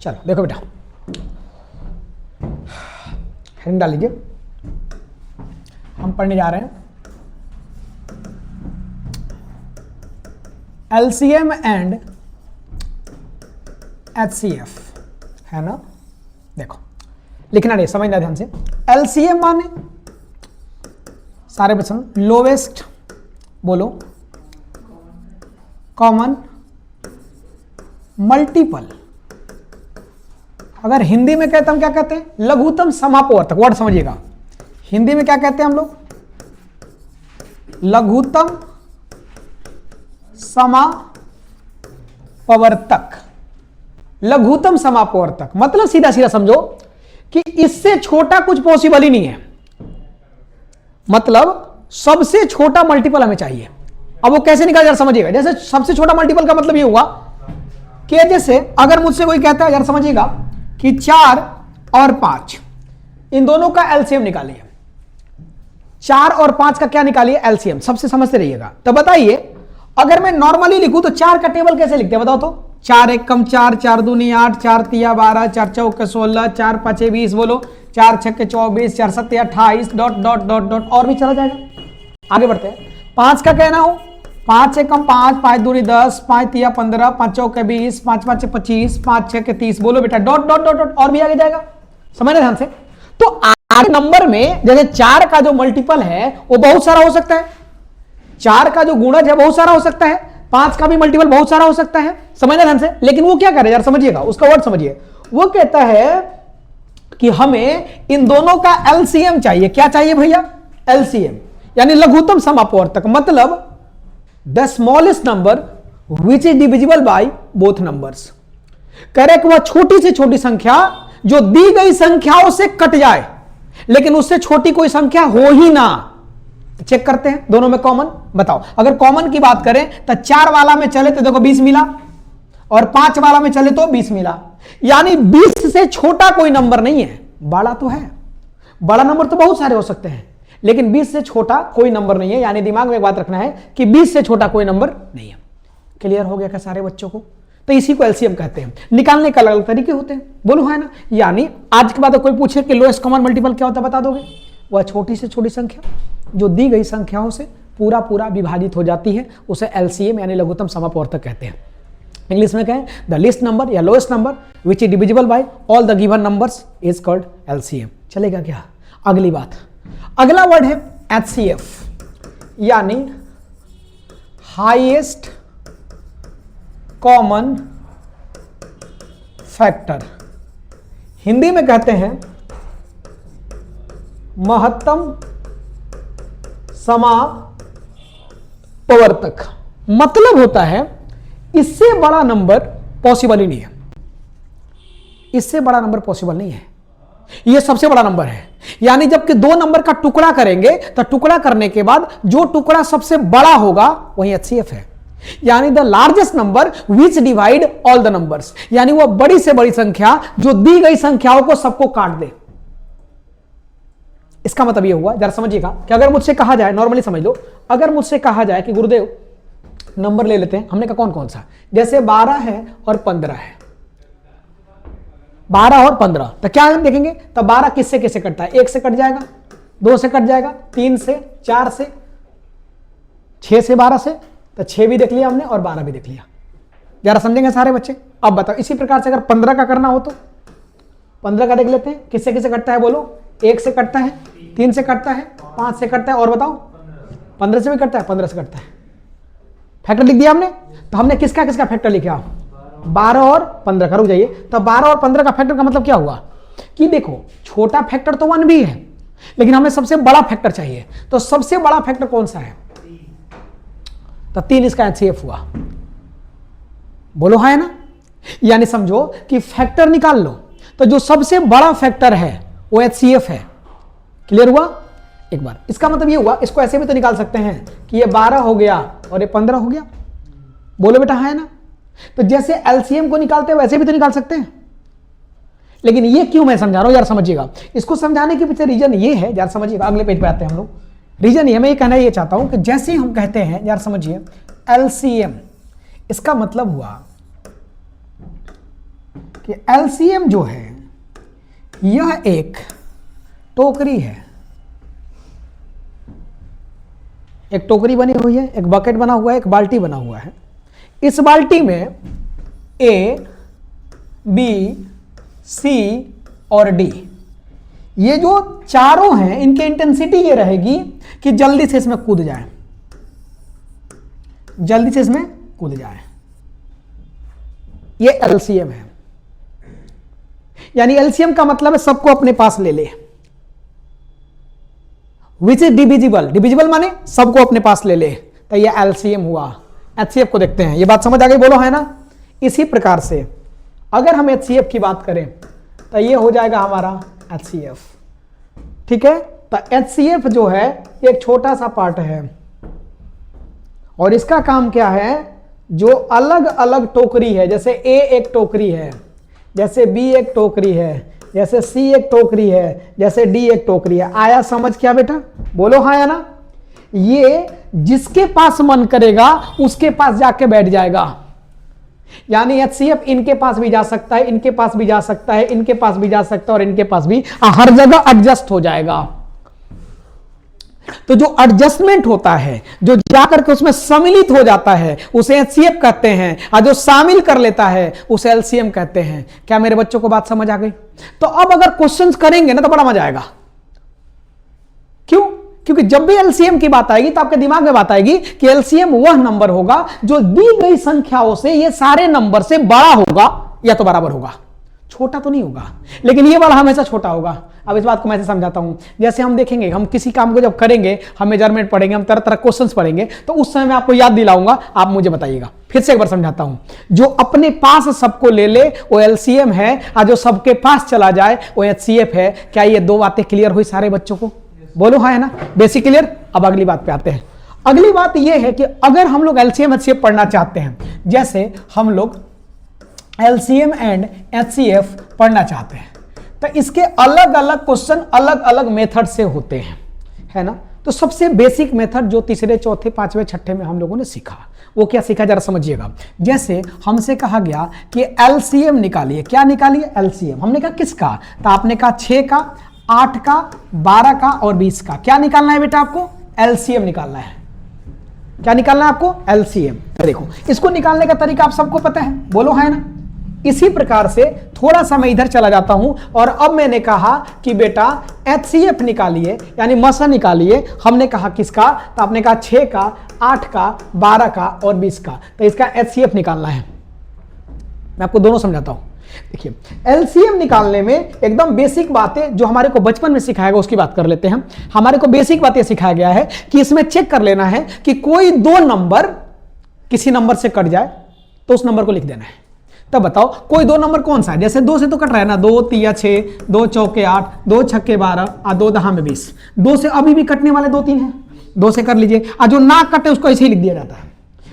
चलो देखो बेटा, हेडिंग डाल लीजिए, हम पढ़ने जा रहे हैं LCM एंड HCF, है ना। देखो लिखना नहीं, समझना ध्यान से। LCM माने सारे बच्चों लोवेस्ट, बोलो, कॉमन मल्टीपल। अगर हिंदी में कहते हम क्या कहते हैं, लघुत्तम समापवर्तक। वर्ड समझिएगा, हिंदी में क्या कहते हैं हम लोग, लघुत्तम समापवर्तक। लघुत्तम समापवर्तक मतलब सीधा सीधा समझो कि इससे छोटा कुछ पॉसिबल ही नहीं है, मतलब सबसे छोटा मल्टीपल हमें चाहिए। अब वो कैसे निकाल, यार समझिएगा। जैसे सबसे छोटा मल्टीपल का मतलब ये हुआ कि जैसे अगर मुझसे कोई कहता है, यार समझिएगा, कि 4 और 5 इन दोनों का एलसीएम निकालिए, 4 और 5 का क्या निकालिए, एलसीएम। सबसे समझते रहिएगा। तो बताइए, अगर मैं नॉर्मली लिखूं तो 4 का टेबल कैसे लिखते हैं बताओ तो। 4 1 कम 4, 4 दूनी 8, 4 3 12, 4 चौके 16, 4 5 20, बोलो, 4 6 24, 4 7 28, डॉट डॉट डॉट डॉट, और भी चला जाएगा। आगे बढ़ते हैं। 5 का कहना हो, 5 से कम 5, 5 दूनी 10, 5 3 15, 5 चौके 20, 5 5 25, 5 6 30, बोलो बेटा, डॉट डॉट डॉट डॉट, और भी आगे जाएगा। समझना ध्यान से। तो आगे नंबर में जैसे 4 का जो मल्टीपल है वो बहुत सारा हो सकता है, 4 का जो गुणज है बहुत सारा हो सकता है, 5 का भी मल्टीपल बहुत सारा हो सकता है। समझना ध्यान से। लेकिन वो क्या करे यार, समझिएगा, उसका वर्ड समझिए। वो कहता है कि हमें इन दोनों का एलसीएम चाहिए। क्या चाहिए भैया, एलसीएम, यानी लघुत्तम समापवर्तक। मतलब the smallest number which is divisible by both numbers. Correct, वह छोटी से छोटी संख्या जो दी गई संख्याओं से कट जाए, लेकिन उससे छोटी कोई संख्या हो ही ना। चेक करते हैं दोनों में कॉमन। बताओ, अगर कॉमन की बात करें तो 4 वाला में चले तो देखो 20 मिला, और 5 वाला में चले तो 20 मिला। यानी 20 से छोटा कोई नंबर नहीं है। बड़ा तो है, बड़ा नंबर तो बहुत सारे हो सकते हैं, लेकिन 20 से छोटा कोई नंबर नहीं है। यानी दिमाग में एक बात रखना है कि 20 से छोटा कोई नंबर नहीं है। क्लियर हो गया क्या सारे बच्चों को। तो इसी को एलसीएम कहते हैं। निकालने का अलग अलग तरीके होते हैं, बोलो है ना। यानी आज के बाद कोई पूछे कि लोएस्ट कॉमन मल्टीपल क्या होता है, बता दोगे। वह छोटी से छोटी संख्या जो दी गई संख्याओं से पूरा पूरा विभाजित हो जाती है, उसे एलसीएम यानी लघुत्तम समापवर्तक कहते हैं। इंग्लिश में कहें द लीस्ट नंबर या lowest number which is divisible by all the given numbers is called LCM. चलेगा क्या। अगली बात, अगला वर्ड है एचसीएफ, यानी हाईएस्ट कॉमन फैक्टर। हिंदी में कहते हैं महत्तम समापवर्तक। मतलब होता है इससे बड़ा नंबर पॉसिबल ही नहीं है, इससे बड़ा नंबर पॉसिबल नहीं है, यह सबसे बड़ा नंबर है। यानी जबकि 2 नंबर का टुकड़ा करेंगे तो टुकड़ा करने के बाद जो टुकड़ा सबसे बड़ा होगा वही एचसीएफ है। यानी the largest number which divide all the numbers, यानी वह बड़ी से बड़ी संख्या जो दी गई संख्याओं को सबको काट दे। इसका मतलब यह हुआ, जरा समझिएगा, कि अगर मुझसे कहा जाए, नॉर्मली समझ लो, अगर मुझसे कहा जाए कि गुरुदेव नंबर ले लेते हैं, हमने कहा कौन कौन सा, जैसे 12 है और 15 है, 12 और 15, तो क्या हम देखेंगे, तो 12 किससे किससे कटता है, 1 से कट जाएगा, 2 से कट जाएगा, 3 से, 4 से, 6 से, 12 से, तो 6 भी देख लिया हमने और 12 भी देख लिया। जरा समझेंगे सारे बच्चे। अब बताओ इसी प्रकार से अगर 15 का करना हो तो 15 का देख लेते हैं, किससे किससे कटता है, बोलो। 1 से कटता है, 3 से कटता है, 5 से कटता है, और बताओ 15 से भी कटता है, 15 से कटता है। फैक्टर लिख दिया हमने। तो हमने किसका किसका फैक्टर लिखा, 12 और 15 का। रुक जाइए, तो 12 और 15 का फैक्टर का मतलब क्या हुआ कि देखो छोटा फैक्टर तो 1 भी है, लेकिन हमें सबसे बड़ा फैक्टर चाहिए। तो सबसे बड़ा फैक्टर कौन सा है, तो 3 इसका एचसीएफ हुआ। बोलो है ना। यानी समझो कि फैक्टर निकाल लो तो जो सबसे बड़ा फैक्टर है वो एचसीएफ है। क्लियर हुआ एक बार। इसका मतलब ये हुआ, इसको ऐसे भी तो निकाल सकते हैं कि ये 12 हो गया और ये 15 हो गया। बोलो बेटा है ना। तो जैसे एलसीएम को निकालते हैं वैसे भी तो निकाल सकते हैं। लेकिन ये क्यों मैं समझा रहा हूं, यार समझिएगा। इसको समझाने के पीछे रीजन ये है, यार समझिएगा, अगले पेज पे आते हैं हम लोग। रीजन ये, मैं ये कहना ये चाहता हूं कि जैसे हम कहते हैं, यार समझिए, एलसीएम, इसका मतलब हुआ कि एलसीएम जो है यह एक टोकरी है, एक टोकरी बनी हुई है, एक बकेट बना हुआ है, एक बाल्टी बना हुआ है। इस बाल्टी में ए, बी, सी और डी, ये जो चारों हैं इनकी इंटेंसिटी ये रहेगी कि जल्दी से इसमें कूद जाए, जल्दी से इसमें कूद जाए। ये एलसीएम है, यानी एलसीएम का मतलब है सबको अपने पास ले ले। विच इज डिविजिबल, डिविजिबल माने सबको अपने पास ले ले, तो ये एलसीएम हुआ। एचसीएफ को देखते हैं, ये बात समझ आ गई, बोलो है ना। इसी प्रकार से अगर हम एचसीएफ की बात करें तो ये हो जाएगा हमारा एचसीएफ, ठीक है। तो एचसीएफ जो है ये एक छोटा सा पार्ट है और इसका काम क्या है, जो अलग अलग टोकरी है, जैसे ए एक टोकरी है, जैसे बी एक टोकरी है, जैसे सी एक टोकरी है, जैसे डी एक टोकरी है। आया समझ क्या बेटा, बोलो हाँ या ना। ये जिसके पास मन करेगा उसके पास जाके बैठ जाएगा, यानी एचसीएफ इनके पास भी जा सकता है, इनके पास भी जा सकता है, इनके पास भी जा सकता है और इनके पास भी, हर जगह एडजस्ट हो जाएगा। तो जो एडजस्टमेंट होता है, जो जाकर के उसमें सम्मिलित हो जाता है, उसे एचसीएफ कहते हैं, और जो शामिल कर लेता है उसे एलसीएम कहते हैं। क्या मेरे बच्चों को बात समझ आ गई? तो अब अगर क्वेश्चंस करेंगे ना तो बड़ा मजा आएगा। क्यों? क्योंकि जब भी एलसीएम की बात आएगी तो आपके दिमाग में बात आएगी कि एलसीएम वह नंबर होगा जो दी गई संख्याओं से ये सारे नंबर से बड़ा होगा या तो बराबर होगा, छोटा तो नहीं होगा, लेकिन ये वाला हमेशा छोटा होगा। अब इस बात को मैं ऐसे समझाता हूं, जैसे हम देखेंगे, हम किसी काम को जब करेंगे, हम मेजरमेंट पढ़ेंगे, हम तरह तरह क्वेश्चंस पढ़ेंगे, तो उस समय मैं आपको याद दिलाऊंगा, आप मुझे बताइएगा। फिर से एक बार समझाता हूं, जो अपने पास सबको ले ले वो एलसीएम है, और जो सबके पास चला जाए वो एचसीएफ है। क्या ये दो बातें क्लियर हुई सारे बच्चों को? बोलो हाँ है ना, बेसिक क्लियर। अब अगली बात पे आते हैं। अगली बात यह है कि अगर हम लोग एलसीएम एचसीएफ पढ़ना चाहते हैं, जैसे हम लोग एलसीएम एंड एचसीएफ पढ़ना चाहते हैं, तो इसके अलग अलग क्वेश्चन अलग अलग मेथड से होते हैं, है ना। तो सबसे बेसिक मेथड जो तीसरे चौथे पांचवें छठे में हम लोगों ने सीखा, वो क्या सीखा जरा समझिएगा। जैसे हमसे कहा गया कि एलसीएम निकालिए, क्या निकालिए? एलसीएम। हमने कहा किसका? तो आपने कहा 6 का, 8 का, 12 का और 20 का। क्या निकालना है बेटा आपको? एलसीएम निकालना है। क्या निकालना है आपको? एलसीएम। देखो इसको निकालने का तरीका आप सबको पता है, बोलो है ना। इसी प्रकार से थोड़ा सा मैं इधर चला जाता हूं और अब मैंने कहा कि बेटा एचसीएफ निकालिए, यानी मसा निकालिए। हमने कहा किसका? तो आपने कहा 6 का, 8 का, 12 का और 20 का। तो इसका एचसीएफ निकालना है। मैं आपको दोनों समझाता हूं। देखिए एलसीएम निकालने में एकदम बेसिक बातें जो हमारे को बचपन में सिखाया गया उसकी बात कर लेते हैं। हमारे को बेसिक बातें सिखाया गया है कि इसमें चेक कर लेना है कि कोई दो नंबर किसी नंबर से कट जाए तो उस नंबर को लिख देना है। तब बताओ कोई दो नंबर कौन सा है? जैसे 2 से तो कट रहा है ना, 2 3 6, 2 चौके 8, 2 छक्के 12 और 2 दहा में 20। 2 से अभी भी कटने वाले 2 3 हैं, 2 से कर लीजिए। और जो ना कटे उसको ऐसे ही लिख दिया जाता है।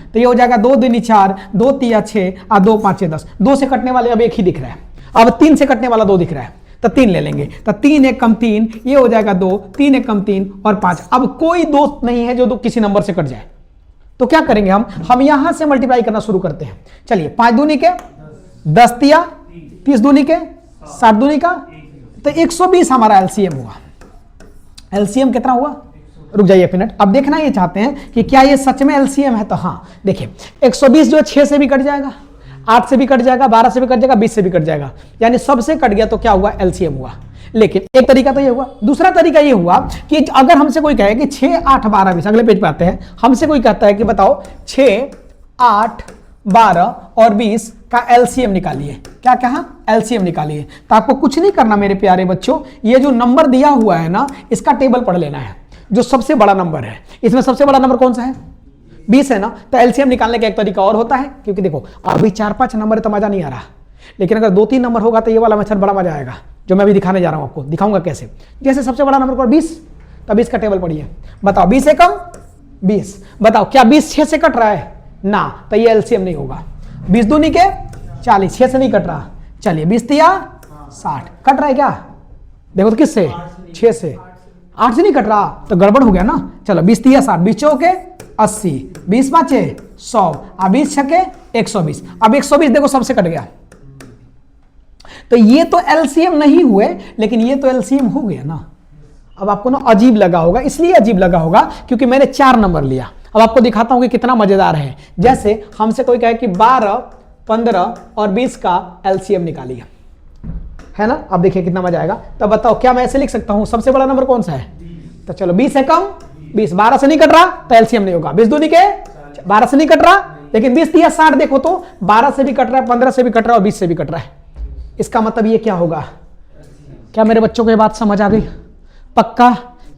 तो ये हो जाएगा 2 दूनी 4, 2 3 6 और 2 5 10। 2 से कटने वाले अब एक ही दिख रहा है, अब 3 से कटने वाला 2 दिख रहा है, तो 3 ले लेंगे। तो 3 1 कम 3, ये हो जाएगा 2, 3 1 कम 3 और 5। अब कोई दोस्त नहीं है जो किसी नंबर से कट जाए, तो क्या करेंगे हम यहां से मल्टीप्लाई करना शुरू करते हैं। चलिए 5 दूनी के 10 तिया 30 दूनी के 60 दूनी का, तो 120 हमारा एलसीएम हुआ। एलसीएम कितना हुआ? रुक जाइए एक मिनट। अब देखना ये चाहते हैं कि क्या ये सच में एलसीएम है, तो हाँ देखिए 120 जो 6 से भी कट जाएगा, 8 से भी कट जाएगा, 12 से भी कट जाएगा, 20 से भी कट जाएगा, यानी सबसे कट गया। तो क्या हुआ? एलसीएम हुआ। लेकिन एक तरीका तो ये हुआ। दूसरा तरीका ये हुआ कि अगर हमसे कोई कहे कि 6 8 12 20, अगले पेज पे आते हैं, हमसे कोई कहता है कि बताओ 6 8 12 और 20 का एलसीएम निकालिए। क्या कहा? एलसीएम निकालिए। तो आपको कुछ नहीं करना मेरे प्यारे बच्चों, ये जो नंबर दिया हुआ है ना, इसका टेबल पढ़ लेना है। जो सबसे बड़ा नंबर है, इसमें सबसे बड़ा नंबर कौन सा है? 20 है ना। तो एलसीएम निकालने का एक तरीका और होता है, क्योंकि देखो अभी 4-5 नंबर है तो मजा नहीं आ रहा, लेकिन अगर 2-3 नंबर होगा तो ये वाला मेथड बड़ा मजा आएगा, जो मैं अभी दिखाने जा रहा हूं। आपको दिखाऊंगा कैसे। जैसे सबसे बड़ा नंबर को 20, तो 20 का टेबल पढ़िए। बताओ 20 से कम 20, बताओ क्या 20 6 से कट रहा है ना, तो ये एलसीएम नहीं होगा। 20 दूनी के 40, 6 से नहीं कट रहा। चलिए 20 तिया 60, कट रहा है क्या? देखो तो किससे? 6 से। 8 से नहीं कट रहा तो गड़बड़ हो गया ना। चलो 20 तिया 60, 20 चौके 80, 20 पांचे 100 और 20 छके 120। अब 120 देखो सबसे कट गया, तो ये तो एलसीएम नहीं हुए, लेकिन ये तो एलसीएम हो गया ना। अब आपको ना अजीब लगा होगा, इसलिए अजीब लगा होगा क्योंकि मैंने 4 नंबर लिया। अब आपको दिखाता हूं कि कितना मजेदार है। जैसे हमसे कोई कहे कि 12, 15 और 20 का एलसीएम निकालिए, है ना। अब देखिए कितना मजा आएगा। तो बताओ क्या मैं ऐसे लिख सकता हूं सबसे बड़ा नंबर कौन सा है? तो चलो 20 से कम, 20 12 से नहीं कट रहा तो एलसीएम नहीं होगा। 20 दूनी के 12 से नहीं कट रहा, लेकिन 20 दिया 60, देखो तो 12 से भी कट रहा है, 15 से भी कट रहा है और 20 से भी कट रहा है। इसका मतलब ये क्या होगा? क्या मेरे बच्चों को ये बात समझ आ गई? पक्का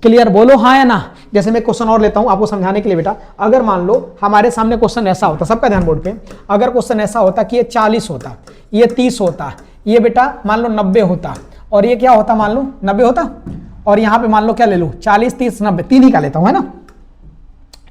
क्लियर? बोलो हाँ या ना। जैसे मैं क्वेश्चन और लेता हूं आपको समझाने के लिए बेटा। अगर मान लो हमारे सामने क्वेश्चन ऐसा होता, सबका ध्यान बोर्ड पे, अगर क्वेश्चन ऐसा होता कि ये 40 होता, ये 30 होता, ये बेटा मान लो 90 होता, और ये क्या होता मान लो 90 होता, और यहां पे मान लो क्या ले लो 40, 30, 90, 3 ही का लेता हूं, है ना,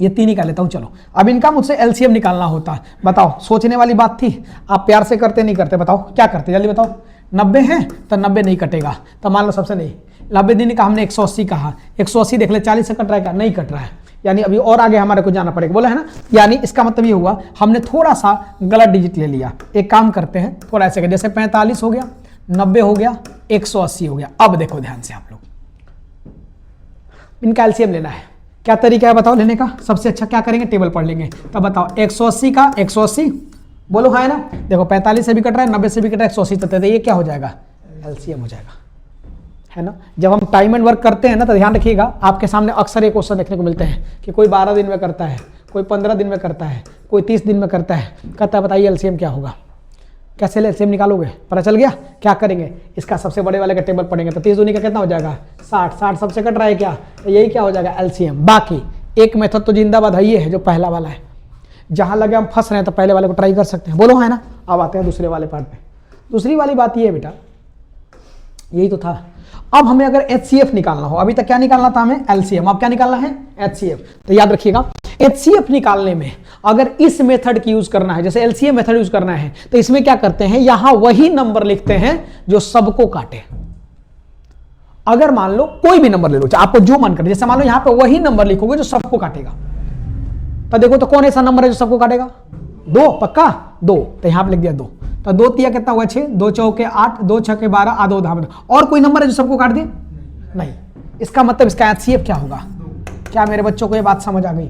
ये 3 ही का लेता हूं। चलो अब इनका मुझसे एलसीएम निकालना होता। बताओ सोचने वाली बात थी। आप प्यार से करते नहीं करते? बताओ क्या करते, जल्दी बताओ। 90 है तो 90 नहीं कटेगा, तो मान लो सबसे नहीं 90 दिन का हमने 180 कहा, 180 देख ले 40 से कट रहा है क्या? नहीं कट रहा है, यानी अभी और आगे हमारे को जाना पड़ेगा, बोला है ना। यानी इसका मतलब ये हुआ हमने थोड़ा सा गलत डिजिट ले लिया। एक काम करते हैं थोड़ा ऐसे, जैसे 45 हो गया, 90 हो गया, 180 हो गया। अब देखो ध्यान से आप लोग, इनका एलसीएम लेना है। क्या तरीका है बताओ लेने का? सबसे अच्छा क्या करेंगे, टेबल पढ़ लेंगे। तब बताओ 180 का 180, बोलो हाँ है ना। देखो 45 से भी कट रहा है, 90 से भी कट रहा है, 180 तक, ये क्या हो जाएगा? एलसीएम हो जाएगा, है ना। जब हम टाइम एंड वर्क करते हैं ना तो ध्यान रखिएगा, आपके सामने अक्सर ये क्वेश्चन देखने को मिलते हैं कि कोई 12 दिन में करता है, कोई 15 दिन में करता है, कोई 30 दिन में करता है। कहता है बताइए एलसीएम क्या होगा? कैसे एलसीएम निकालोगे? पता चल गया। क्या करेंगे, इसका सबसे बड़े वाले का टेबल पढ़ेंगे। तो 30 दूनी का कितना हो जाएगा? 60, 60 सबसे कट रहा है क्या? तो यही क्या हो जाएगा? एलसीएम। बाकी एक मेथड तो जिंदाबाद है, ये है जो पहला वाला है। जहां लगे हम फंस रहे हैं तो पहले वाले को ट्राई कर सकते हैं, बोलो है ना। अब आते हैं दूसरे वाले पार्ट पे। दूसरी वाली बात ये है बेटा, यही तो था। अब हमें अगर एचसीएफ निकालना हो, अभी तक क्या निकालना था हमें? एलसीएम। अब क्या निकालना है? एचसीएफ। तो याद रखिएगा एचसीएफ निकालने में अगर इस मेथड की यूज करना है, जैसे एलसीएम मेथड यूज करना है, तो इसमें क्या करते हैं, यहां वही नंबर लिखते हैं जो सबको काटे। अगर मान लो कोई भी नंबर ले लो, आपको जो मन करे, जैसे मान लो यहां पे वही नंबर लिखोगे जो सबको काटेगा। तो देखो तो कौन ऐसा नंबर है जो सबको काटेगा? 2, पक्का 2। तो यहां पे लिख दिया 2। तो 2 तिया कितना हुआ? 6, 2 चौके 8, 2 छक्के 12, आधो धाम। और कोई नंबर है जो सबको काट दे? नहीं। इसका मतलब इसका एचसीएफ क्या होगा? क्या मेरे बच्चों को ये बात समझ आ गई?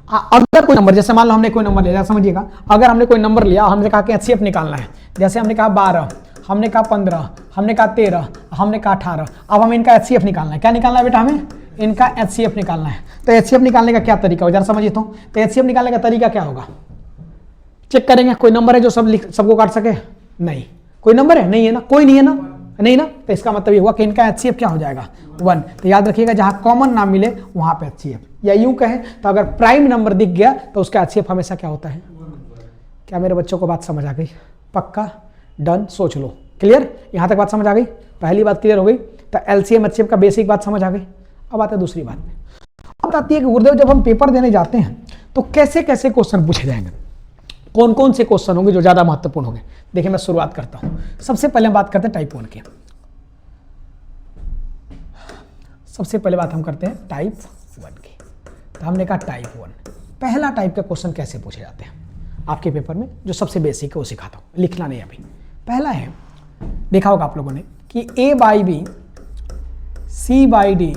अगर कोई नंबर, जैसे मान लो हमने कोई नंबर लिया, समझिएगा, अगर हमने कोई नंबर लिया, हमने कहा कि एचसीएफ निकालना है, जैसे हमने कहा 12, हमने कहा 15, हमने कहा 13, हमने कहा 18। अब हमें इनका एचसीएफ निकालना है। क्या निकालना है बेटा? हमें इनका एचसीएफ निकालना है। तो एचसीएफ निकालने का क्या तरीका होगा, जरा समझिए तो एचसीएफ निकालने का तरीका क्या होगा? चेक करेंगे कोई नंबर है जो सबको काट सके? नहीं। कोई नंबर है? नहीं है ना, कोई नहीं है ना, नहीं ना। तो इसका मतलब ये हुआ कि इनका एचसीएफ क्या हो जाएगा? 1। तो याद रखिएगा जहां कॉमन ना मिले वहां पे एचसीएफ, या यूं कहें तो अगर प्राइम नंबर दिख गया तो उसका एचसीएफ हमेशा क्या होता है? क्या मेरे बच्चों को बात समझ आ गई? पक्का डन, सोच लो। क्लियर? यहां तक बात समझ आ गई? पहली बात क्लियर हो गई। तो एलसीएम एचसीएफ का बेसिक बात समझ आ गई। अब आते हैं दूसरी बात में। अब आती है कि गुरुदेव जब हम पेपर देने जाते हैं तो कैसे कैसे क्वेश्चन पूछे जाएंगे, कौन कौन से क्वेश्चन होंगे जो ज्यादा महत्वपूर्ण होंगे। देखिए मैं शुरुआत करता हूं। सबसे पहले हम बात करते हैं टाइप 1 की। सबसे पहले बात हम करते हैं टाइप 1 की। तो हमने कहा टाइप 1, पहला टाइप का क्वेश्चन कैसे पूछे जाते हैं आपके पेपर में, जो सबसे बेसिक है वो सिखाता हूं, लिखना नहीं अभी। पहला है, देखा होगा आप लोगों ने कि A/B, C/D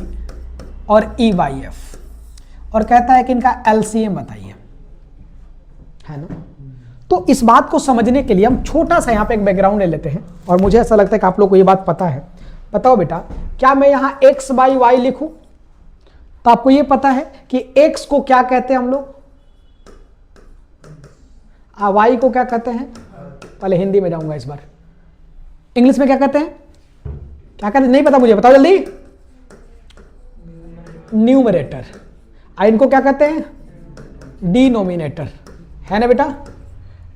और E/F, और कहता है कि इनका एलसीएम बताइए, है ना। तो इस बात को समझने के लिए हम छोटा सा यहां पे एक बैकग्राउंड ले लेते हैं, और मुझे ऐसा लगता है कि आप लोग को ये बात पता है। बताओ बेटा, क्या मैं यहां x/y लिखूं तो आपको ये पता है कि x को क्या कहते हैं हम लोग, y को क्या कहते हैं? पहले हिंदी में जाऊंगा इस बार, इंग्लिश में क्या कहते हैं? क्या कहते हैं? नहीं पता मुझे, बताओ जल्दी। न्यूमरेटर। इनको क्या कहते हैं? डिनोमिनेटर, है ना बेटा।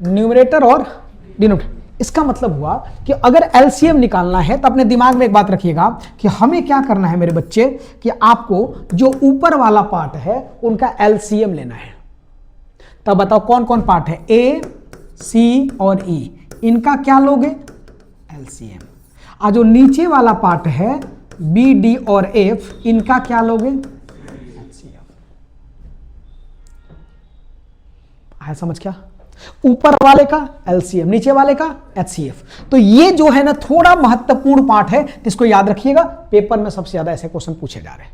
न्यूमरेटर और डिनोमिनेटर। इसका मतलब हुआ कि अगर एलसीएम निकालना है तो अपने दिमाग में एक बात रखिएगा कि हमें क्या करना है मेरे बच्चे, कि आपको जो ऊपर वाला पार्ट है उनका एलसीएम लेना है। तब बताओ कौन कौन पार्ट है? ए, सी और ई, इनका क्या लोगे? एलसीएम। और जो नीचे वाला पार्ट है बी, डी और एफ, इनका क्या लोगे? एलसीएम। आया समझ? क्या ऊपर वाले का एलसीएम, नीचे वाले का एचसीएफ। तो ये जो है ना थोड़ा महत्वपूर्ण पार्ट है, इसको याद रखिएगा, पेपर में सबसे ज्यादा ऐसे क्वेश्चन पूछे जा रहे हैं।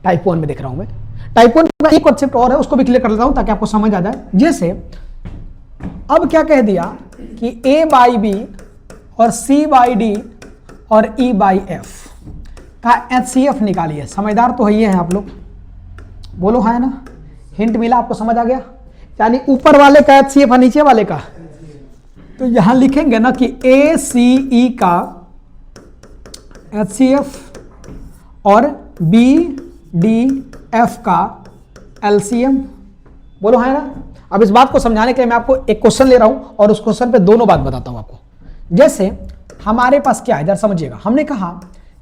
टाइप 1 में देख रहा हूं मैं। टाइप 1 का एक कॉन्सेप्ट और है, उसको भी क्लियर कर लेता हूं ताकि आपको समझ आ जाए। जैसे अब क्या कह दिया कि ए बाई बी और सी बाई डी और ई बाई एफ का एचसीएफ निकालिए। समझदार तो है आप लोग, बोलो हाँ है ना। हिंट मिला आपको, समझ आ गया। यानी ऊपर वाले का एचसीएफ और नीचे वाले का। तो यहां लिखेंगे ना कि ए सी ई का एचसीएफ और बी डी एफ का एलसीएम। बोलो हाँ है ना। अब इस बात को समझाने के लिए मैं आपको एक क्वेश्चन ले रहा हूं और उस क्वेश्चन पे दोनों बात बताता हूं आपको। जैसे हमारे पास क्या है जरा समझिएगा। हमने कहा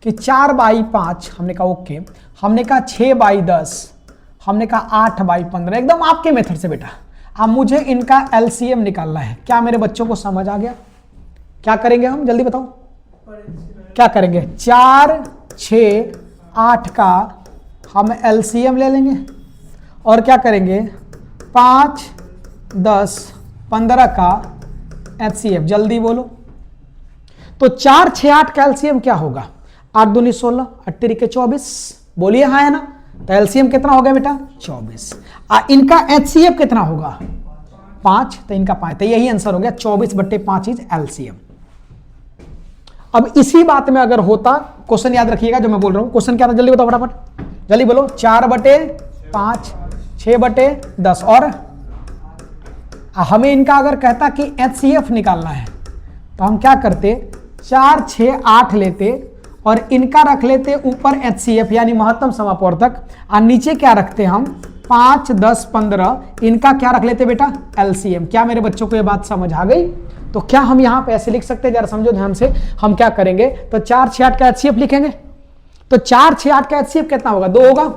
कि 4/5, हमने कहा ओके, हमने कहा 6/10, हमने कहा 8/15, एकदम आपके मेथड से बेटा। अब मुझे इनका एलसीएम निकालना है। क्या मेरे बच्चों को समझ आ गया? क्या करेंगे हम, जल्दी बताओ क्या करेंगे। 4, 6, 8 का हम एलसीएम ले लेंगे और क्या करेंगे 5, 10, 15 का एचसीएफ। जल्दी बोलो। तो 4, 6, 8 का एलसीएम क्या होगा? 8 दूनी 16, 8 तिरिके 24। बोलिए हाँ है ना। तो एलसीएम कितना हो गया बेटा? 24। इनका एचसीएफ कितना होगा? 5। तो इनका 5। तो यही आंसर हो गया, 24/5 इज एलसीएम। अब इसी बात में अगर होता, क्वेश्चन याद रखिएगा जो मैं बोल रहा हूं। क्वेश्चन क्या था, जल्दी बताओ फटाफट, जल्दी बोलो। 4/5, 6/10 और हमें इनका अगर कहता कि एचसीएफ निकालना है तो हम क्या करते, 4, 6, 8 लेते और इनका रख लेते ऊपर एचसीएफ यानी महत्तम समापवर्तक, और नीचे क्या रखते हम 5, 10, 15, इनका क्या रख लेते बेटा एलसीएम। क्या मेरे बच्चों को ये बात समझ आ गई? तो क्या हम यहां पे ऐसे लिख सकते हैं, जरा समझो ध्यान से। हम क्या करेंगे, तो 4, 6, 8 का एचसीएफ लिखेंगे। तो 4, 6, 8 का एचसीएफ कितना होगा? 2 होगा।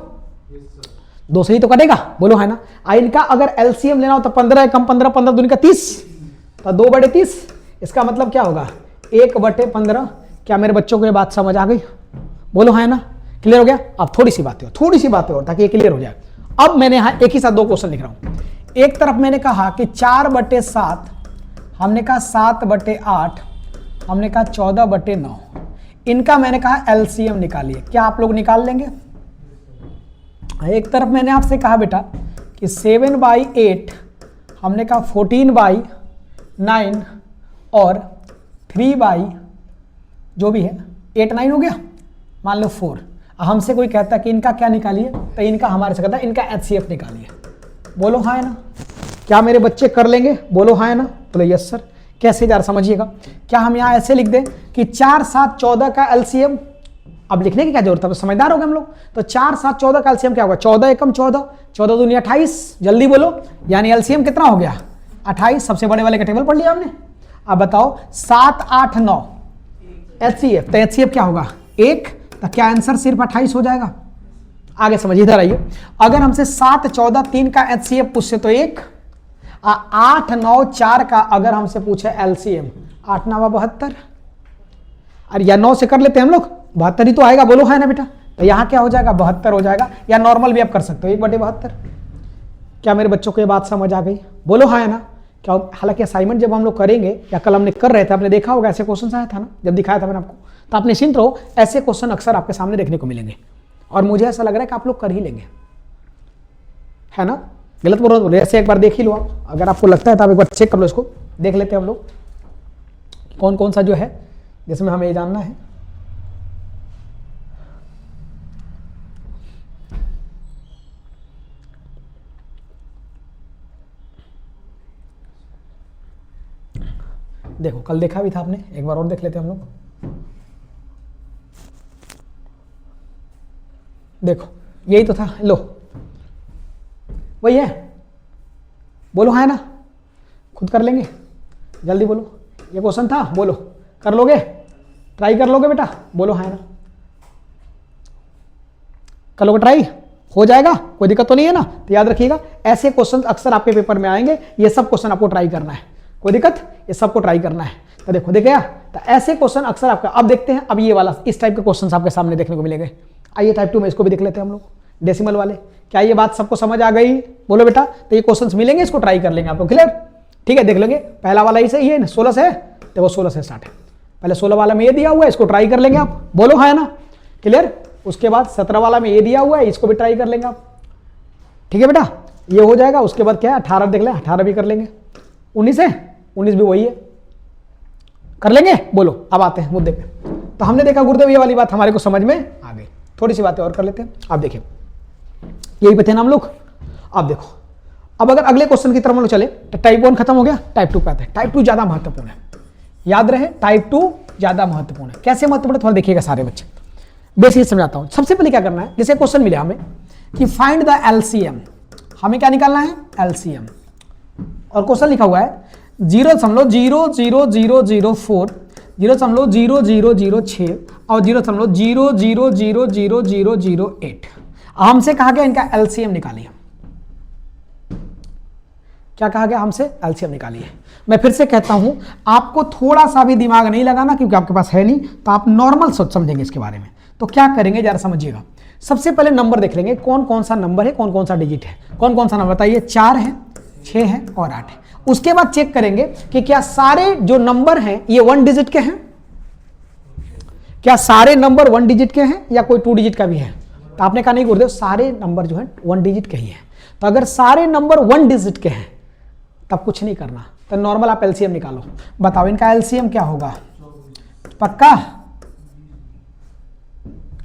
2 से ही तो कटेगा, बोलो है ना। इनका अगर एलसीएम लेना हो तो 15 कम 15, 15 दूनी का 30, तो 2/30। इसका मतलब क्या होगा 1/15। क्या मेरे बच्चों को ये बात समझ आ गई? बोलो है ना। क्लियर हो गया? अब थोड़ी सी बातें और ताकि ये क्लियर हो जाए। अब मैंने यहां एक ही साथ 2 क्वेश्चन लिख रहा हूं। एक तरफ मैंने कहा कि 4/7, हमने कहा 7/8, हमने कहा 14/9, इनका मैंने कहा एलसीएम निकालिए। क्या आप लोग निकाल लेंगे? एक तरफ मैंने आपसे कहा बेटा कि 7/8, हमने कहा 14/9 और 3 जो भी है 8, 9 हो गया, मान लो 4। हमसे कोई कहता है कि इनका क्या निकालिए, तो इनका हमारे से कहता है इनका एचसीएफ निकालिए। बोलो हाँ है ना। क्या मेरे बच्चे कर लेंगे? बोलो हाँ है ना। बोलो यस सर। कैसे यार समझिएगा। क्या हम यहाँ ऐसे लिख दें कि 4, 7, 14 का एलसीएम? अब लिखने की क्या जरूरत है, समझदार हो गए हम लोग। तो 4, 7, 14 का एलसीएम क्या होगा? 14 एकम 14, 14 दूनी 28। जल्दी बोलो। यानी एलसीएम कितना हो गया? 28। सबसे बड़े वाले का टेबल पढ़ लिया हमने। अब बताओ 7, 8, 9 एचसीएफ। तो एचसीएफ क्या होगा? 1। तो क्या आंसर सिर्फ 28 हो जाएगा? आगे समझिए, इधर आइए। अगर हमसे 7, 14, 3 का एचसीएफ पूछे तो 1, 8, 9, 4 का अगर हमसे पूछे एलसीएम, 8, 9, 72। अरे या 9 से कर लेते हैं हम लोग, 72 ही तो आएगा। बोलो है ना बेटा। तो यहाँ क्या हो जाएगा? 72 हो जाएगा, या नॉर्मल भी आप कर सकते हो 1/72। क्या मेरे बच्चों को ये बात समझ आ गई? बोलो हाँ है ना। क्या हालांकि असाइनमेंट जब हम लोग करेंगे या कल हमने कर रहे थे, आपने देखा होगा ऐसे क्वेश्चन आया था ना जब दिखाया था मैंने आपको। तो आप निश्चिंत रहो, ऐसे क्वेश्चन अक्सर आपके सामने देखने को मिलेंगे और मुझे ऐसा लग रहा है कि आप लोग कर ही लेंगे, है ना। गलत बोल रहे, ऐसे एक बार देख ही लो आप। अगर आपको लगता है तो आप एक बार चेक कर लो, इसको देख लेते हैं हम लोग कौन कौन सा जो है जिसमें हमें ये जानना है। देखो कल देखा भी था आपने, एक बार और देख लेते हैं हम लोग। देखो यही तो था, लो वही है। बोलो हाँ है ना। खुद कर लेंगे, जल्दी बोलो। ये क्वेश्चन था, बोलो कर लोगे, ट्राई कर लोगे बेटा? बोलो हाँ है ना। कर लोगे ट्राई? हो जाएगा, कोई दिक्कत तो नहीं है ना। तो याद रखिएगा ऐसे क्वेश्चन अक्सर आपके पेपर में आएंगे। ये सब क्वेश्चन आपको ट्राई करना है, कोई दिक्कत, ये सबको ट्राई करना है। तो देखो देख गया। तो ऐसे क्वेश्चन अक्सर आपका, अब देखते हैं अब ये वाला, इस टाइप के क्वेश्चन आपके सामने देखने को मिलेंगे। आइए टाइप 2 में इसको भी देख लेते हैं हम लोग, डेसिमल वाले। क्या ये बात सबको समझ आ गई? बोलो बेटा। तो ये क्वेश्चंस मिलेंगे, इसको ट्राई कर लेंगे आप लोग। क्लियर? ठीक है, देख लेंगे। पहला वाला ही सही है ना, 16 से, देखो 16 से स्टार्ट है। पहले 16 वाला में ये दिया हुआ है, इसको ट्राई कर लेंगे आप, बोलो हाँ है ना, क्लियर। उसके बाद 17 वाला में ये दिया हुआ है, इसको भी ट्राई कर लेंगे आप, ठीक है बेटा, ये हो जाएगा। उसके बाद क्या है, 18 देख लें, 18 भी कर लेंगे। 19 है, 19 भी वही है, कर लेंगे, बोलो। अब आते हैं मुद्दे पे। तो हमने देखा गुरुदेव ये वाली बात हमारे को समझ में आ गई। थोड़ी सी बातें और कर लेते हैं। अब देखिए, यही पे थे ना हम लोग। अब देखो, अब अगर अगले क्वेश्चन की तरफ हम लोग चले तो टाइप 1 खत्म हो गया, टाइप 2 पे आते हैं। टाइप 2 ज्यादा महत्वपूर्ण है, याद रहे, टाइप 2 ज्यादा महत्वपूर्ण है। कैसे महत्वपूर्ण है थोड़ा देखिएगा सारे बच्चे, बेसिक समझाता हूं। सबसे पहले क्या करना है, जैसे क्वेश्चन मिला हमें कि फाइंड द एलसीएम, हमें क्या निकालना है, एलसीएम। और क्वेश्चन लिखा हुआ है 0.00004, 0.00006 और 0.0000008। हमसे कहा गया इनका एलसीएम निकालिए। क्या कहा गया हमसे, एलसीएम निकालिए। मैं फिर से कहता हूं, आपको थोड़ा सा भी दिमाग नहीं लगाना, क्योंकि आपके पास है नहीं, तो आप नॉर्मल सोच समझेंगे इसके बारे में। तो क्या करेंगे जरा समझिएगा। सबसे पहले नंबर देख लेंगे, कौन कौन सा नंबर है, कौन कौन सा डिजिट है। कौन कौन सा नंबर बताइए, 4 है, 6 है और 8 है। उसके बाद चेक करेंगे कि क्या सारे जो नंबर हैं ये 1 डिजिट के हैं, क्या सारे नंबर 1 डिजिट के हैं या कोई 2 डिजिट का भी है। तो आपने कहा नहीं गुरुदेव, सारे नंबर जो है 1 डिजिट के ही है। तो अगर सारे नंबर 1 डिजिट के हैं तब कुछ नहीं करना, तो नॉर्मल आप एलसीएम निकालो। बताओ इनका एलसीएम क्या होगा, पक्का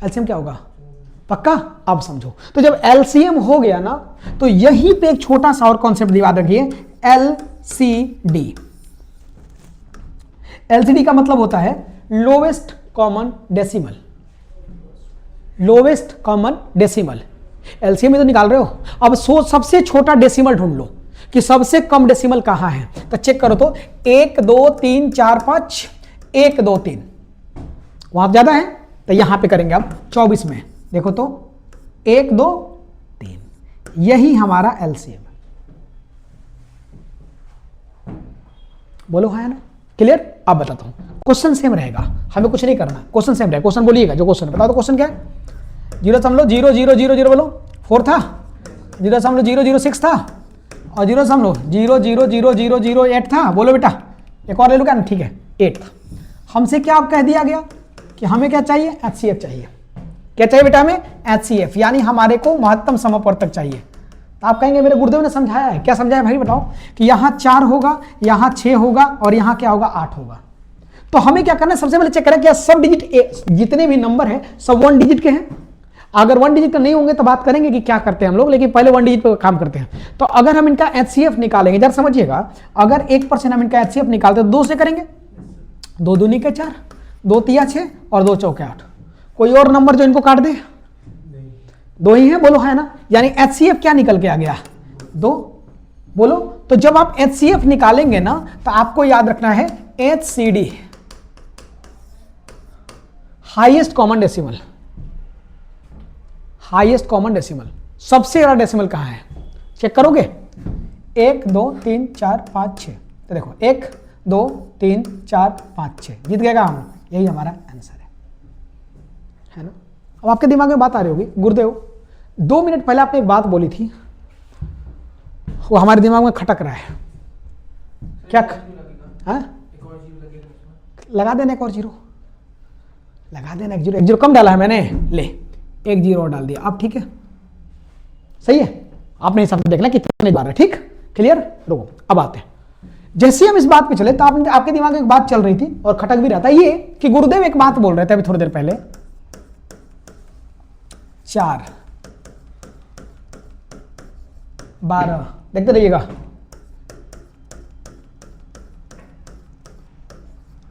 एलसीएम क्या होगा, पक्का। अब समझो, तो जब एलसीएम हो गया ना, तो यहीं पे एक छोटा सा और कॉन्सेप्ट याद रखिए, एलसीडी। एलसीडी का मतलब होता है lowest common decimal, lowest common decimal. LCM में तो निकाल रहे हो, अब सबसे छोटा डेसिमल ढूंढ लो कि सबसे कम डेसिमल कहां है। तो चेक करो तो 1 2 3 4 5, 1 2 3, वहां ज्यादा है तो यहां पे करेंगे अब 24 में। देखो तो 1 2 3, यही हमारा एलसीएम है। बोलो हाँ है ना, क्लियर। अब बताता हूं, क्वेश्चन सेम रहेगा, हमें कुछ नहीं करना, क्वेश्चन सेम रहेगा। क्वेश्चन बोलिएगा जो क्वेश्चन बताओ, तो क्वेश्चन क्या है, 0.0000 बोलो 4 था, 0.006 था और 0.00008 था। बोलो बेटा, एक और ले लो क्या, ठीक है 8 था। हमसे क्या कह दिया गया कि हमें क्या चाहिए, एचसीएफ चाहिए। क्या चाहिए बेटा, हमें एचसीएफ, यानी हमारे को महत्तम समवर्तक चाहिए। तो आप कहेंगे मेरे गुरुदेव ने समझाया है, क्या समझाया भाई बताओ, कि यहां 4 होगा, यहां 6 होगा और यहां क्या होगा, 8 होगा। तो हमें क्या करना है, सबसे पहले चेक करें क्या सब डिजिट, जितने भी नंबर हैं सब 1 डिजिट के हैं। अगर 1 डिजिट का नहीं होंगे तो बात करेंगे कि क्या करते हैं हम लोग, लेकिन पहले 1 डिजिट पे काम करते हैं। तो अगर हम इनका एचसीएफ निकालेंगे, जरा समझिएगा, अगर 1% हम इनका एचसीएफ निकालते हैं तो 2 से करेंगे, 2 दूनी के 4, 2 तिया 6 और 2 चौके 8। कोई और नंबर जो इनको काट दे, 2 ही है, बोलो है ना। यानी एचसीएफ क्या निकल के आ गया, 2, बोलो। तो जब आप एचसीएफ निकालेंगे ना, तो आपको याद रखना है HCD, highest common decimal, highest common decimal. सबसे बड़ा डेसिमल कहां है, चेक करोगे, 1 2 3 4 5 6। तो देखो 1 2 3 4 5 6, जीत गएगा हम, यही हमारा आंसर है ना। अब आपके दिमाग में बात आ रही होगी, गुरुदेव 2 मिनट पहले आपने एक बात बोली थी, वो हमारे दिमाग में खटक रहा है। क्या लगा देना एक और 0, लगा देना, एक जीरो कम डाला है मैंने, ले 1 0 और डाल दिया। अब ठीक है, सही है, आपने हिसाब से देखना कितने बार है, ठीक क्लियर। रुको अब आते हैं, जैसे हम इस बात पे चले तो आपके दिमाग में एक बात चल रही थी और खटक भी रहा था, ये कि गुरुदेव एक बात बोल रहे थे अभी थोड़ी देर पहले, 4 12, देखते रहिएगा,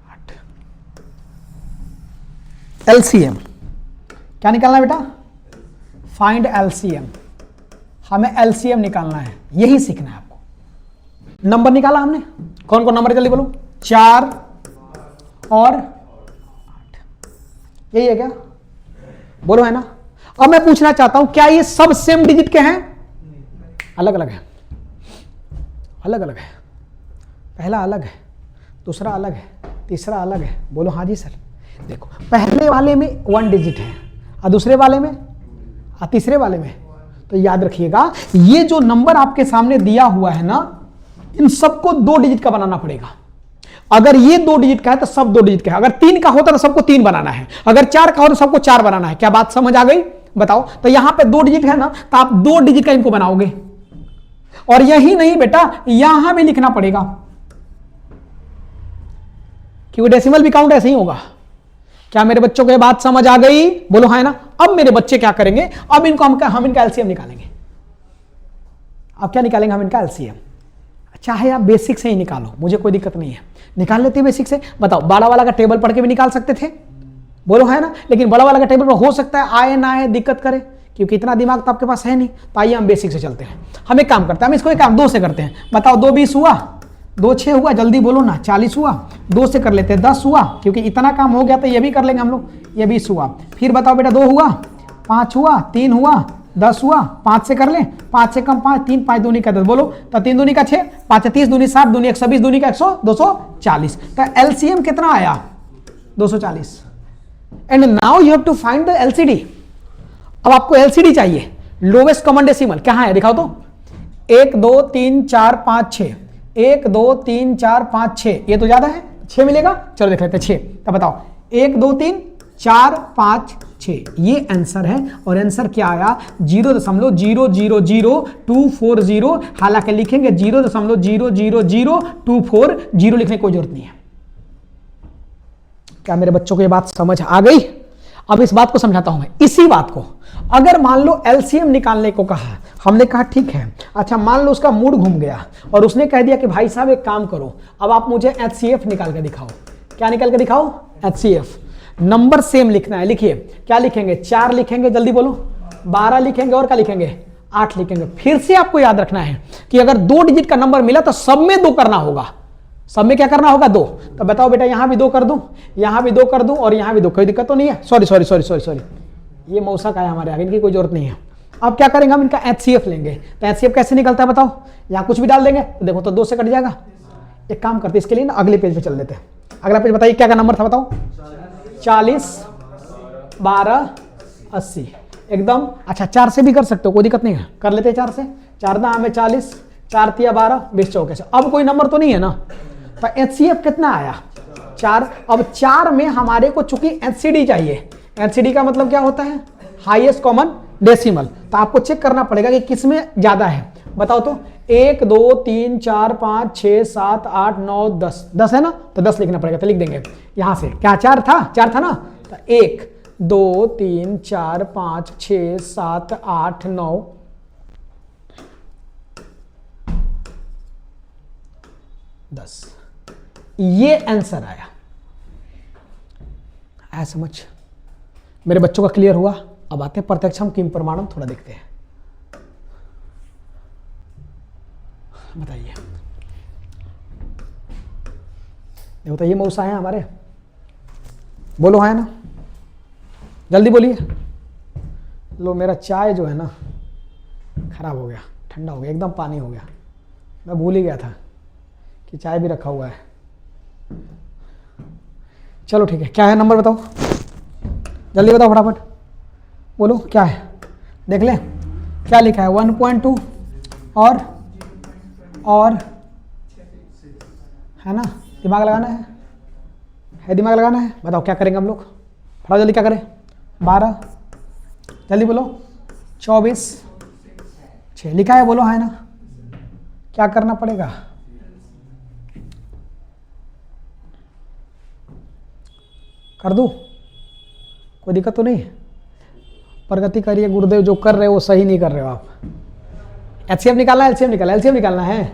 8। एलसीएम क्या निकालना है बेटा, फाइंड एलसीएम। हमें एलसीएम निकालना है, यही सीखना है आपको। नंबर निकाला हमने, कौन कौन नंबर जल्दी बोलो, 4 और 8, यही है क्या, बोलो है ना। अब मैं पूछना चाहता हूं, क्या ये सब सेम डिजिट के हैं, अलग अलग है, अलग अलग है। पहला अलग है, दूसरा अलग है, तीसरा अलग है। बोलो हाँ जी सर। देखो पहले वाले में 1 डिजिट है और दूसरे वाले में और तीसरे वाले में। तो याद रखिएगा, ये जो नंबर आपके सामने दिया हुआ है ना, इन सबको 2 डिजिट का बनाना पड़ेगा। अगर ये 2 डिजिट का है तो सब 2 डिजिट का है। अगर 3 का होता तो सबको 3 बनाना है, अगर 4 का हो तो सबको 4 बनाना है। क्या बात समझ आ गई? बताओ। तो यहां पे 2 डिजिट है ना, तो आप 2 डिजिट का इनको बनाओगे। और यही नहीं बेटा, यहां भी लिखना पड़ेगा, क्योंकि डेसिमल भी काउंट ऐसे ही होगा। क्या मेरे बच्चों को ये बात समझ आ गई? बोलो हाँ है ना। अब मेरे बच्चे क्या करेंगे, अब इनको हम इनका एलसीएम निकालेंगे। अब क्या निकालेंगे हम इनका एलसीएम? चाहे आप बेसिक से ही निकालो, मुझे कोई दिक्कत नहीं है, निकाल लेते हैं बेसिक से। बताओ, बड़ा वाला का टेबल पढ़ के भी निकाल सकते थे, बोलो है ना। लेकिन बड़ा वाला का टेबल पर हो सकता है आए ना आए, दिक्कत करे, क्योंकि इतना दिमाग तो आपके पास है नहीं। तो आइए हम बेसिक से चलते हैं। हम एक काम करते हैं, हम इसको एक काम 2 से करते हैं। बताओ, 2 20 हुआ, 2 6 हुआ, जल्दी बोलो ना, 40 हुआ। 2 से कर लेते हैं, 10 हुआ, क्योंकि इतना काम हो गया तो ये भी कर लेंगे हम लोग। ये 20 हुआ। फिर बताओ बेटा, 2 हुआ, 5 हुआ, 3 हुआ, 10 हुआ। 5 से कर ले, 5 से कम 5, 3 5 दूनी का 10, बोलो तो 3 दूनी का 6, 5 30 दूनी 60, दूनी 120, दूनी का 100, 240। तो एलसीएम कितना आया? 240। And now you have to find the LCD. अब आपको एलसीडी चाहिए, लोवेस्ट कॉमन डेसिमल क्या है, दिखाओ तो। 1 2 3 4 5 6, 1 2 3 4 5 6, ये तो ज्यादा है, 6 मिलेगा। चलो देख लेते हैं 6। तो बताओ, 1 2 3 4 5 6, ये आंसर है। और आंसर क्या आया? 0.000240। हालांकि लिखेंगे 0.000240, लिखने की कोई जरूरत नहीं है। क्या मेरे बच्चों को ये बात समझ आ गई? अब इस बात को समझाता हूं मैं। इसी बात को अगर मान लो एलसीएम निकालने को कहा, हमने कहा ठीक है, अच्छा मान लो उसका मूड घूम गया और उसने कह दिया कि भाई साहब एक काम करो, अब आप मुझे एचसीएफ निकाल के दिखाओ। क्या निकाल के दिखाओ? एचसीएफ। नंबर सेम लिखना है, लिखिए। क्या लिखेंगे? 4 लिखेंगे, जल्दी बोलो। 12 लिखेंगे, और क्या लिखेंगे? 8 लिखेंगे। फिर से आपको याद रखना है कि अगर 2 डिजिट का नंबर मिला तो सब में 2 करना होगा। सब में क्या करना होगा? 2। तो बताओ बेटा, यहां भी 2 कर दूं, यहां भी 2 कर दूं, और यहां भी 2, कोई दिक्कत तो नहीं है? सॉरी, ये मौसा का है हमारे आगे, इनकी कोई जरूरत नहीं है। अब क्या करेंगे हम? इनका एचसीएफ लेंगे। तो एचसीएफ कैसे निकलता है बताओ? यहां कुछ भी डाल देंगे तो देखो, तो 2 से कट जाएगा। एक काम करते हैं, इसके लिए ना अगले पेज पे चल देते हैं। अगला पेज बताइए, क्या का नंबर था बताओ? 40 12 80, एकदम। अच्छा, 4 से भी कर सकते हो, कोई दिक्कत नहीं है, कर लेते हैं 4 से। 4 ना हमें 40, 4 तिया 12, 20 चौके से। अब कोई नंबर तो नहीं है ना? तो एचसीएफ कितना आया? 4। अब 4 में हमारे को चूंकि एचसीडी चाहिए। एचसीडी का मतलब क्या होता है? Highest common decimal. तो आपको चेक करना पड़ेगा कि किसमें ज्यादा है। बताओ तो। 1 2 3 4 5 6 7 8 9 10, 10 है ना? तो 10 लिखना पड़ेगा। तो लिख देंगे यहां से। क्या 4 था? 4 था ना? तो 1 2 3 4 5 6 7 8 9 10, ये आंसर आया। समझ मेरे बच्चों का क्लियर हुआ? अब आते हैं प्रत्यक्षम किम प्रमाणम, थोड़ा देखते हैं। बताइए, देखो तो ये मौसा है हमारे, बोलो है ना, जल्दी बोलिए। लो, मेरा चाय जो है ना खराब हो गया, ठंडा हो गया, एकदम पानी हो गया। मैं भूल ही गया था कि चाय भी रखा हुआ है। चलो ठीक है, क्या है नंबर बताओ, जल्दी बताओ फटाफट, बोलो क्या है, देख ले क्या लिखा है। 1.2 और है ना, दिमाग लगाना है दिमाग लगाना है। बताओ क्या करेंगे हम लोग, फटाफट जल्दी क्या करें। 12, जल्दी बोलो। 24, 6 लिखा है, बोलो है ना। क्या करना पड़ेगा, कर दूं, कोई दिक्कत तो नहीं? प्रगति करिए गुरुदेव, जो कर रहे हो वो सही नहीं कर रहे हो आप। एचसीएफ निकालना है, एलसीएम निकालना है।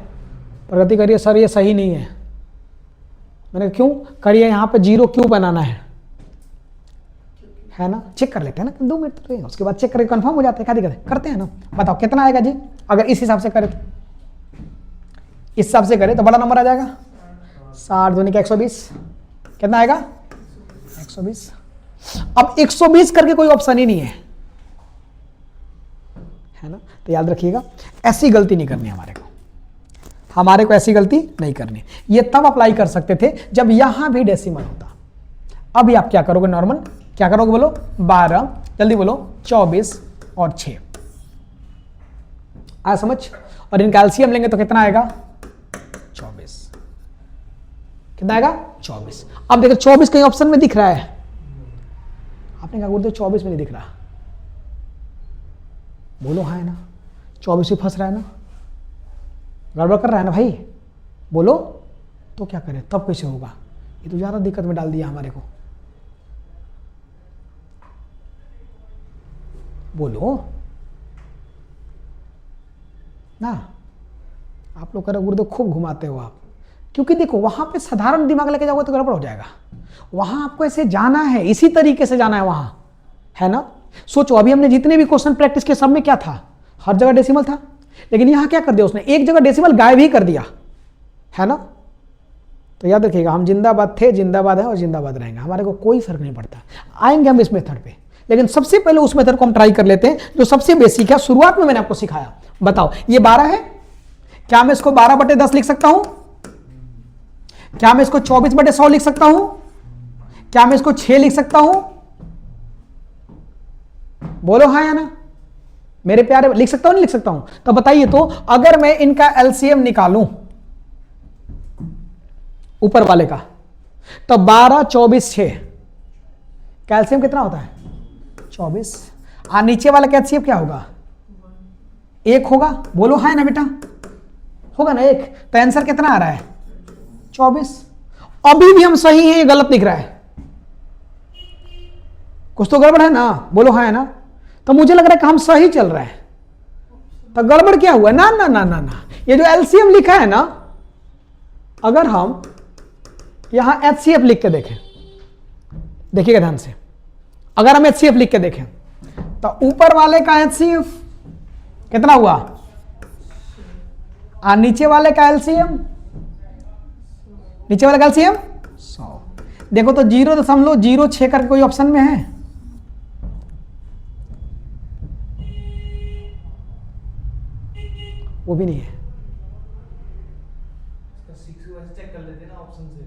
प्रगति करिए सर, ये सही नहीं है। मैंने क्यों करिए, यहाँ पे 0 क्यों बनाना है ना? चेक कर लेते हैं ना, 2 मिनट तो, उसके बाद चेक करके कंफर्म हो जाते हैं। क्या दिक्कत है, करते हैं ना। बताओ कितना आएगा जी, अगर इस हिसाब से करें तो, इस हिसाब से करें तो बड़ा नंबर आ जाएगा। 60 दूनी का 120, कितना आएगा? 120। अब 120 करके कोई ऑप्शन ही नहीं है ना। तो याद रखिएगा, ऐसी गलती नहीं करनी हमारे को ऐसी गलती नहीं करनी। ये तब अप्लाई कर सकते थे जब यहां भी डेसिमल होता। अभी आप क्या करोगे, नॉर्मल क्या करोगे, बोलो 12, जल्दी बोलो 24 और 6 आ समझ। और इनका एलसीएम लेंगे तो कितना आएगा? कितना आएगा 24। अब देखो 24 कहीं ऑप्शन में दिख रहा है, आपने कहा गुरुदेव 24 में नहीं दिख रहा, बोलो हाँ है ना, 24 भी फंस रहा है ना, गड़बड़ कर रहा है ना भाई, बोलो तो क्या करें, तब कैसे होगा, ये तो ज्यादा दिक्कत में डाल दिया हमारे को, बोलो ना। आप लोग करो गुरुदेव खूब घुमाते हो आप, क्योंकि देखो वहां पे साधारण दिमाग लेके जाओगे तो गड़बड़ हो जाएगा, वहां आपको ऐसे जाना है, इसी तरीके से जाना है वहां, है ना। सोचो अभी हमने जितने भी क्वेश्चन प्रैक्टिस किए सब में क्या था, हर जगह डेसिमल था, लेकिन यहां क्या कर दिया उसने, एक जगह डेसिमल गायब ही कर दिया, है ना। तो याद रखिएगा हम जिंदाबाद थे, जिंदाबाद है और जिंदाबाद रहेंगे, हमारे को कोई फर्क नहीं पड़ता। आएंगे हम इस मेथड पे, लेकिन सबसे पहले उस मेथड को हम ट्राई कर लेते हैं जो सबसे बेसिक है, शुरुआत में मैंने आपको सिखाया। बताओ ये 12 है, क्या मैं इसको 12/10 लिख सकता हूं, क्या मैं इसको 24/100 लिख सकता हूं, क्या मैं इसको 6 लिख सकता हूं, बोलो हाँ या ना मेरे प्यारे, लिख सकता हूं नहीं लिख सकता हूं, तो बताइए तो अगर मैं इनका एलसीएम निकालूं ऊपर वाले का, तो 12, 24, 6 कैल्शियम कितना होता है 24, और नीचे वाला कैल्शियम क्या होगा 1 होगा, बोलो हाँ ना बेटा, होगा ना 1, तो आंसर कितना आ रहा है 24। अभी भी हम सही हैं, गलत लिख रहा है, कुछ तो गड़बड़ है ना, बोलो हाँ है ना। तो मुझे लग रहा है कि हम सही चल रहे हैं, तो गड़बड़ क्या हुआ ना ना ना ना ना, ये जो एलसीएम लिखा है ना, अगर हम यहां एचसीएफ लिख के देखें, देखिएगा ध्यान से, अगर हम एचसीएफ लिख के देखें तो ऊपर वाले का एचसीएफ कितना हुआ, और नीचे वाले का एलसीएम, नीचे वाले का एलसीएम 100। देखो तो 0.06 करके कोई ऑप्शन में है, वो भी नहीं है। चेक कर लेते ना ऑप्शन से,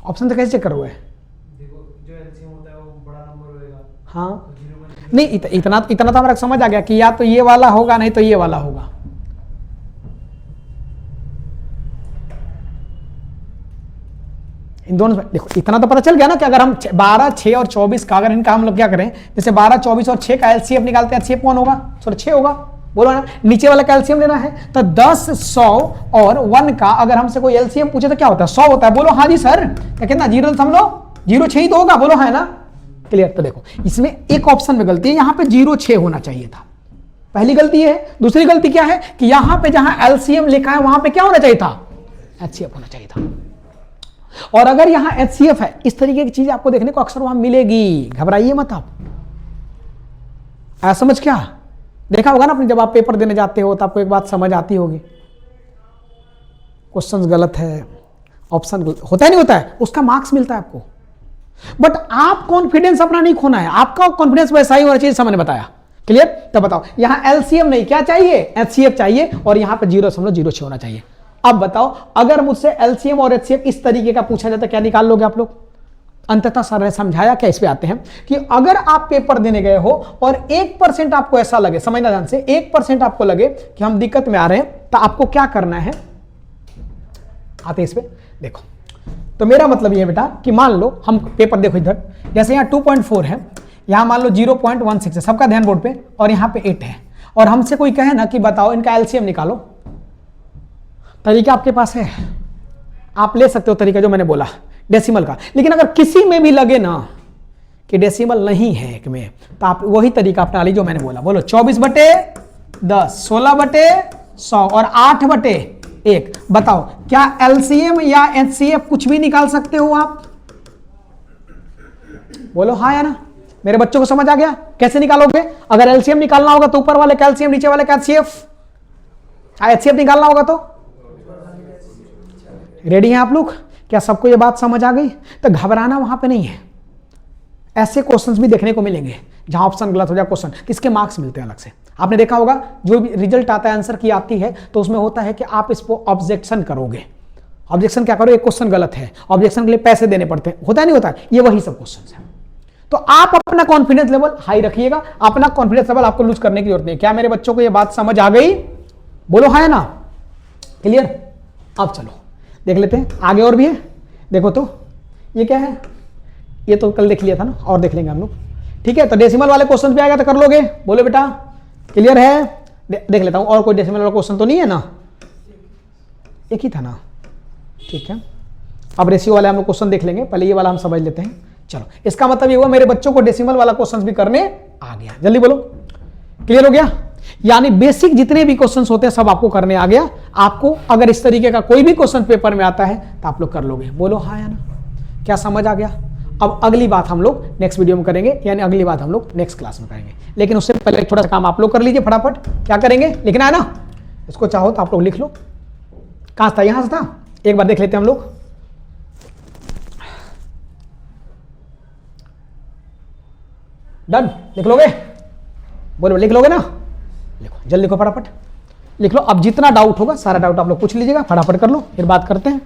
ऑप्शन से कैसे चेक करोगे, देखो जो एलसीएम होता है वो बड़ा नंबर होएगा, हाँ नहीं इतना तो हमारा समझ आ गया कि या तो ये वाला होगा नहीं तो ये वाला होगा। इन दोनों देखो इतना तो पता चल गया ना कि अगर हम 12, 6 और 24 का अगर इनका हम लोग क्या करें, जैसे 12, 24 और 6 का एलसीएम निकालते हैं, एलसीएम कौन होगा, सॉरी 6 होगा, बोलो ना। नीचे वाला कैल्शियम लेना है तो 10, 100 और 1 का अगर हमसे कोई एलसीएम पूछे तो क्या होता है 100 होता है, बोलो हाँ जी सर, क्या कितना 0.06 ही तो होगा, बोलो है ना, क्लियर। तो देखो इसमें एक ऑप्शन में गलती है, यहां पे 0.6 होना चाहिए था, पहली गलती है। दूसरी गलती क्या है कि यहां पे जहां एलसीएम लिखा है वहां पे क्या होना चाहिए था, एचसीएफ होना चाहिए था। और अगर यहां एचसीएफ है, इस तरीके की चीज आपको देखने को अक्सर वहां मिलेगी, घबराइए मत आप, समझ क्या देखा होगा ना आपने, जब आप पेपर देने जाते हो तो आपको एक बात समझ आती होगी, क्वेश्चंस गलत है, ऑप्शन होता है नहीं होता है, उसका मार्क्स मिलता है आपको, बट आप कॉन्फिडेंस अपना नहीं खोना है, आपका कॉन्फिडेंस वैसा ही होना चाहिए जैसा मैंने बताया, क्लियर। तो बताओ यहां एलसीएम नहीं क्या चाहिए, एचसीएफ चाहिए, और यहां पे 0.06 होना चाहिए। अब बताओ अगर मुझसे एलसीएम और एचसीएफ इस तरीके का पूछा जाता क्या निकाल लोगे आप लोग, अंततः सर ने समझाया क्या, इस पे आते हैं कि अगर आप पेपर देने गए हो और 1% आपको ऐसा लगे, समझना ध्यान से, 1% आपको लगे कि हम दिक्कत में आ रहे हैं, तो आपको क्या करना है, आते इस पे देखो। तो मेरा मतलब ये बेटा कि मान लो हम पेपर देखो इधर, जैसे यहाँ 2.4 है, यहां मान लो 0.16 है, सबका ध्यान बोर्ड पे, और यहाँ पे 8 है, और हमसे कोई कहे ना कि बताओ इनका एलसीएम निकालो, तरीका आपके पास है, आप ले सकते हो तरीका जो मैंने बोला डेसिमल का। लेकिन अगर किसी में भी लगे ना कि डेसिमल नहीं है एक में, तो आप वही तरीका अपना लीजिए जो मैंने बोला, बोलो 24/10, 16/100 और 8/1। बताओ क्या एलसीएम या एचसीएफ कुछ भी निकाल सकते हो आप, बोलो हाँ या ना, मेरे बच्चों को समझ आ गया कैसे निकालोगे। अगर एलसीएम निकालना होगा तो ऊपर वाले कैल्शियम, नीचे वाले का एचसीएफ, एचसीएफ निकालना होगा तो रेडी हैं आप लोग, क्या सबको ये बात समझ आ गई। तो घबराना वहां पे नहीं है, ऐसे क्वेश्चंस भी देखने को मिलेंगे जहां ऑप्शन गलत हो जाए क्वेश्चन, किसके मार्क्स मिलते हैं अलग से। आपने देखा होगा जो भी रिजल्ट आता है आंसर की आती है तो उसमें होता है कि आप इसको ऑब्जेक्शन करोगे, ऑब्जेक्शन क्या करो, एक क्वेश्चन गलत है, ऑब्जेक्शन के लिए पैसे देने पड़ते हैं, होता नहीं होता, ये वही सब क्वेश्चन है। तो आप अपना कॉन्फिडेंस लेवल हाई रखिएगा, अपना कॉन्फिडेंस लेवल आपको लूज करने की जरूरत नहीं। क्या मेरे बच्चों को ये बात समझ आ गई, बोलो हाँ है ना, क्लियर। अब चलो देख लेते हैं आगे और भी है। देखो तो ये क्या है, ये तो कल देख लिया था ना, और देख लेंगे हम लोग। ठीक है, तो डेसिमल वाले क्वेश्चन पे आएगा तो कर लोगे, बोले बेटा क्लियर है। देख लेता हूं और कोई डेसिमल वाला क्वेश्चन तो नहीं है ना, एक ही था ना। ठीक है, अब रेशियो वाले हम लोग क्वेश्चन देख लेंगे, पहले ये वाला हम समझ लेते हैं। चलो, इसका मतलब ये हुआ मेरे बच्चों को डेसिमल वाला क्वेश्चन भी करने आ गया। जल्दी बोलो, क्लियर हो गया। यानी बेसिक जितने भी क्वेश्चंस होते हैं सब आपको करने आ गया। आपको अगर इस तरीके का कोई भी क्वेश्चन पेपर में आता है तो आप लोग कर लोगे। बोलो हाँ या ना, क्या समझ आ गया। अब अगली बात हम लोग नेक्स्ट वीडियो में करेंगे, यानी अगली बात हम लोग नेक्स्ट क्लास में करेंगे। लेकिन उससे पहले थोड़ा सा काम आप लोग कर लीजिए फटाफट। क्या करेंगे, लिखना है ना, इसको चाहो तो आप लोग लिख लो। कहां था, यहां से था, एक बार देख लेते हैं हम लोग। डन, लिख लोगे, बोलो लिख लोगे ना, लिखो जल्दी लिखो फटाफट लिख लो। अब जितना डाउट होगा सारा डाउट आप लोग पूछ लीजिएगा, फटाफट कर लो, फिर बात करते हैं।